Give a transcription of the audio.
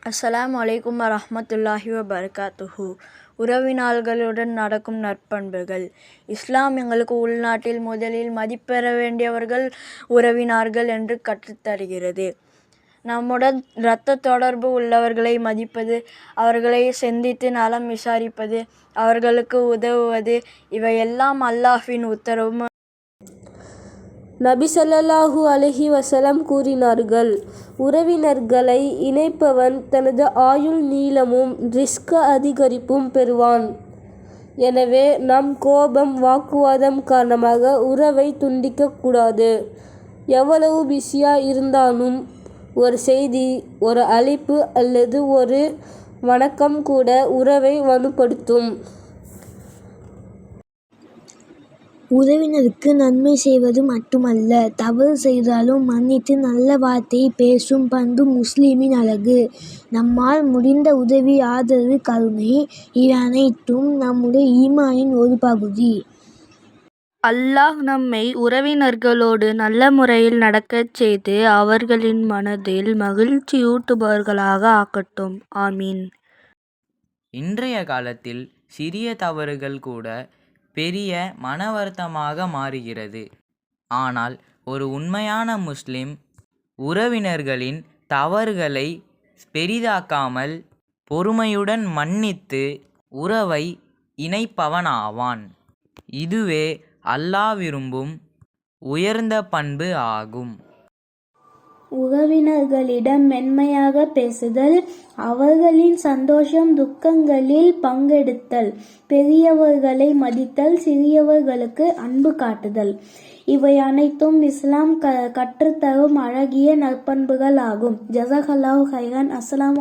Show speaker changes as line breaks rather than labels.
அஸ்ஸலாமு அலைக்கும் வரஹ்மத்துல்லாஹி வபரகாத்துஹு. உறவினர்களுடன் நடக்கும் நற்பண்புகள். இஸ்லாம் எங்களுக்கு உள்நாட்டில் முதலில் மதிப்பெற வேண்டியவர்கள் உறவினர்கள் என்று கற்றுத்தருகிறது. நம்முடன் இரத்த தொடர்பு உள்ளவர்களை மதிப்பது, அவர்களை சந்தித்து நலம் விசாரிப்பது, அவர்களுக்கு உதவுவது, இவையெல்லாம் அல்லாஹ்வின் உத்தரவும்.
நபி ஸல்லல்லாஹு அலைஹி வஸல்லம் கூறினார்கள், உறவினர்களை இணைப்பவன் தனது ஆயுள் நீளமும் ரிஸ்க் அதிகரிப்பும் பெறுவான். எனவே நம் கோபம், வாக்குவாதம் காரணமாக உறவை துண்டிக்க கூடாது. எவ்வளவு பிஸியா இருந்தாலும் ஒரு செய்தி, ஒரு அழைப்பு அல்லது ஒரு வணக்கம் கூட உறவை வலுப்படுத்தும்.
உறவினருக்கு நன்மை செய்வது மட்டுமல்ல, தவறு செய்தாலும் மன்னித்து நல்ல வார்த்தை பேசும் பண்பு முஸ்லிமின் அழகு. நம்மால் முடிந்த உதவி, ஆதரவு, கருணை இவை அனைத்தும் நம்முடைய ஈமானின் ஒரு பகுதி.
அல்லாஹ் நம்மை உறவினர்களோடு நல்ல முறையில் நடக்கச் செய்து அவர்களின் மனதில் மகிழ்ச்சியூட்டுபவர்களாக ஆக்கட்டும். ஆமீன்.
இன்றைய காலத்தில் சிறிய தவறுகள் கூட பெரிய மன வருத்தமாக மாறுகிறது. ஆனால் ஒரு உண்மையான முஸ்லிம் உறவினர்களின் தவறுகளை பெரிதாக்காமல் பொறுமையுடன் மன்னித்து உறவை இணைப்பவனாவான். இதுவே அல்லாஹ் விரும்பும் உயர்ந்த பண்பு ஆகும்.
உறவினர்களிடம் மென்மையாக பேசுதல், அவர்களின் சந்தோஷம் துக்கங்களில் பங்கெடுத்தல், பெரியவர்களை மதித்தல், சிறியவர்களுக்கு அன்பு காட்டுதல், இவை அனைத்தும் இஸ்லாம் கற்றுத்தரும் அழகிய நற்பண்புகள் ஆகும். ஜஸாக்கல்லாஹு ஹைரன். அஸ்ஸலாமு